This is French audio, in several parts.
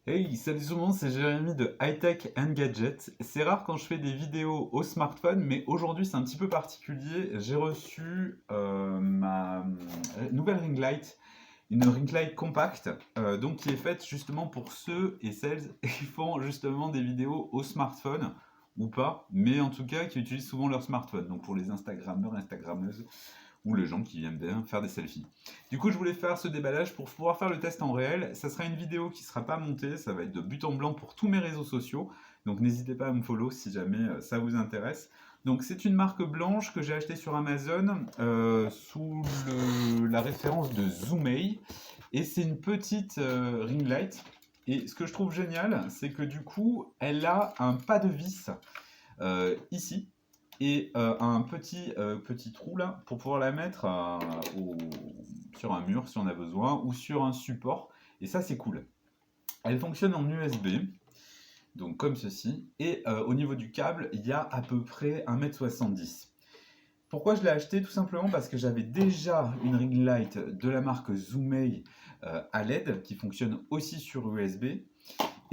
Hey, salut tout le monde, c'est Jérémy de High Tech and Gadget. C'est rare quand je fais des vidéos au smartphone, mais aujourd'hui c'est un petit peu particulier. J'ai reçu ma nouvelle ring light, une ring light compacte, donc qui est faite justement pour ceux et celles qui font justement des vidéos au smartphone, ou pas, mais en tout cas qui utilisent souvent leur smartphone. Donc pour les Instagrammeurs, Instagrammeuses, ou les gens qui aiment bien faire des selfies. Du coup, je voulais faire ce déballage pour pouvoir faire le test en réel. Ça sera une vidéo qui ne sera pas montée, ça va être de but en blanc pour tous mes réseaux sociaux. Donc n'hésitez pas à me follow si jamais ça vous intéresse. Donc c'est une marque blanche que j'ai achetée sur Amazon sous la référence de Zoomei. Et c'est une petite ring light. Et ce que je trouve génial, c'est que du coup, elle a un pas de vis ici et petit trou là pour pouvoir la mettre sur un mur si on a besoin ou sur un support. Et ça, c'est cool. Elle fonctionne en USB, donc comme ceci. Et au niveau du câble, il y a à peu près 1,70 m. Pourquoi je l'ai acheté? Tout simplement parce que j'avais déjà une ring light de la marque Zoomei à LED qui fonctionne aussi sur USB.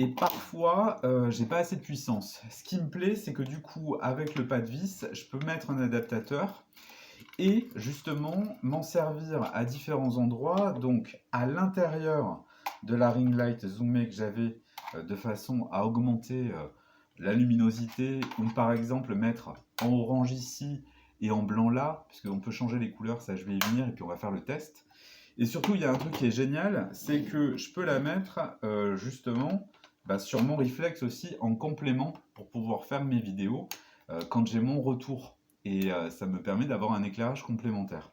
Et parfois, j'ai pas assez de puissance. Ce qui me plaît, c'est que du coup, avec le pas de vis, je peux mettre un adaptateur et justement m'en servir à différents endroits. Donc, à l'intérieur de la ring light zoomée que j'avais, de façon à augmenter la luminosité, ou par exemple mettre en orange ici et en blanc là, puisqu'on peut changer les couleurs, ça je vais y venir, et puis on va faire le test. Et surtout, il y a un truc qui est génial, c'est que je peux la mettre justement sur mon réflexe aussi en complément pour pouvoir faire mes vidéos quand j'ai mon retour. Et ça me permet d'avoir un éclairage complémentaire.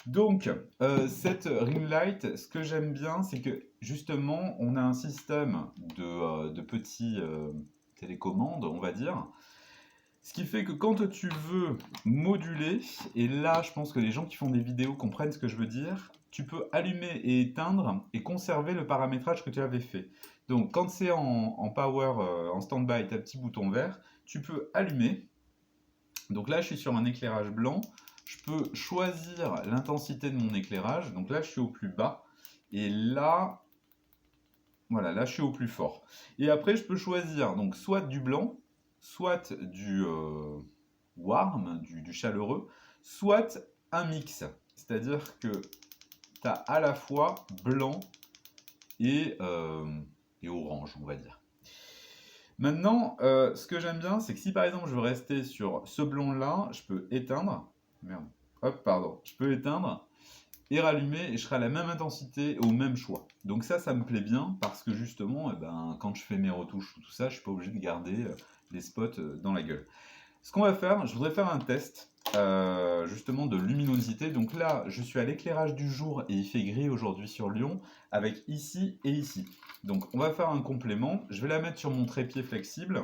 Donc, cette ring light, ce que j'aime bien, c'est que justement, on a un système de petits télécommandes, on va dire. Ce qui fait que quand tu veux moduler, et là je pense que les gens qui font des vidéos comprennent ce que je veux dire, tu peux allumer et éteindre et conserver le paramétrage que tu avais fait. Donc quand c'est en power, en stand-by, tu as un petit bouton vert, tu peux allumer. Donc là je suis sur un éclairage blanc, je peux choisir l'intensité de mon éclairage. Donc là je suis au plus bas, et là, voilà, là je suis au plus fort. Et après je peux choisir donc soit du blanc, soit du warm, du chaleureux, soit un mix. C'est-à-dire que tu as à la fois blanc et orange, on va dire. Maintenant, ce que j'aime bien, c'est que si par exemple je veux rester sur ce blanc-là, je peux éteindre. Merde. Hop, pardon. Je peux éteindre et rallumer et je serai à la même intensité et au même choix. Donc ça me plaît bien parce que justement, quand je fais mes retouches ou tout ça, je suis pas obligé de garder les spots dans la gueule. Ce qu'on va faire, je voudrais faire un test justement de luminosité. Donc là, je suis à l'éclairage du jour et il fait gris aujourd'hui sur Lyon, avec ici et ici. Donc on va faire un complément. Je vais la mettre sur mon trépied flexible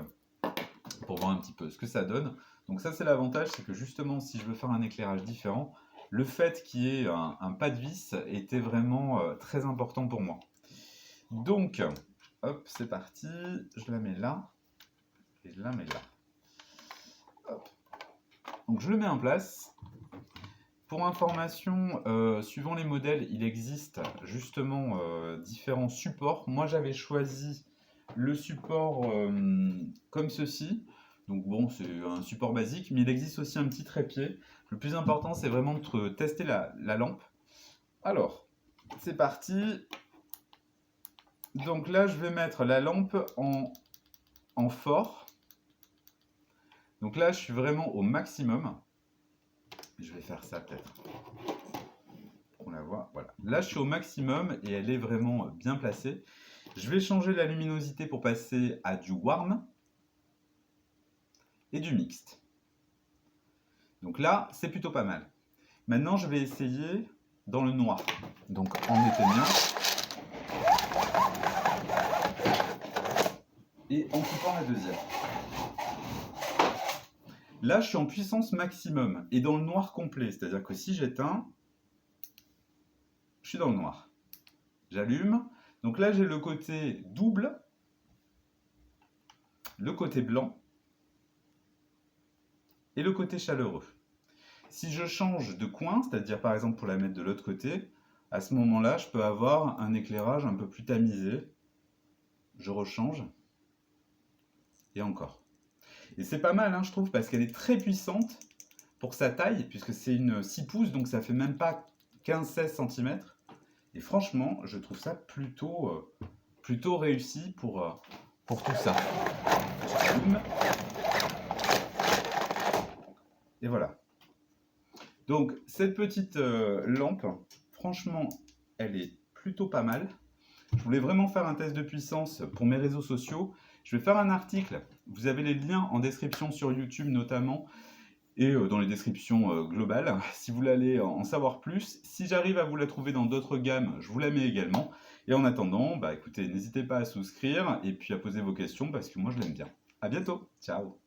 pour voir un petit peu ce que ça donne. Donc ça, c'est l'avantage, c'est que justement, si je veux faire un éclairage différent, le fait qu'il y ait un pas de vis était vraiment très important pour moi. Donc, hop, c'est parti. Je la mets là et je la mets là. Hop. Donc je le mets en place. Pour information, suivant les modèles, il existe justement différents supports. Moi, j'avais choisi le support comme ceci. Donc bon, c'est un support basique, mais il existe aussi un petit trépied. Le plus important, c'est vraiment de tester la lampe. Alors, c'est parti. Donc là, je vais mettre la lampe en fort. Donc là, je suis vraiment au maximum. Je vais faire ça peut-être. On la voit, voilà. Là, je suis au maximum et elle est vraiment bien placée. Je vais changer la luminosité pour passer à du warm et du mixte. Donc là, c'est plutôt pas mal. Maintenant, je vais essayer dans le noir. Donc en éteignant et en coupant la deuxième. Là, je suis en puissance maximum et dans le noir complet. C'est-à-dire que si j'éteins, je suis dans le noir. J'allume. Donc là, j'ai le côté double, le côté blanc et le côté chaleureux. Si je change de coin, c'est-à-dire par exemple pour la mettre de l'autre côté, à ce moment-là, je peux avoir un éclairage un peu plus tamisé. je rechange, et encore. Et c'est pas mal, hein, je trouve, parce qu'elle est très puissante pour sa taille, puisque c'est une 6 pouces, donc ça fait même pas 15-16 cm. Et franchement, je trouve ça plutôt réussi pour tout ça. Et voilà. Donc, cette petite lampe, franchement, elle est plutôt pas mal. Je voulais vraiment faire un test de puissance pour mes réseaux sociaux. Je vais faire un article. Vous avez les liens en description sur YouTube notamment et dans les descriptions globales. Si vous voulez en savoir plus, si j'arrive à vous la trouver dans d'autres gammes, je vous la mets également. Et en attendant, bah écoutez, n'hésitez pas à souscrire et puis à poser vos questions parce que moi je l'aime bien. À bientôt, ciao!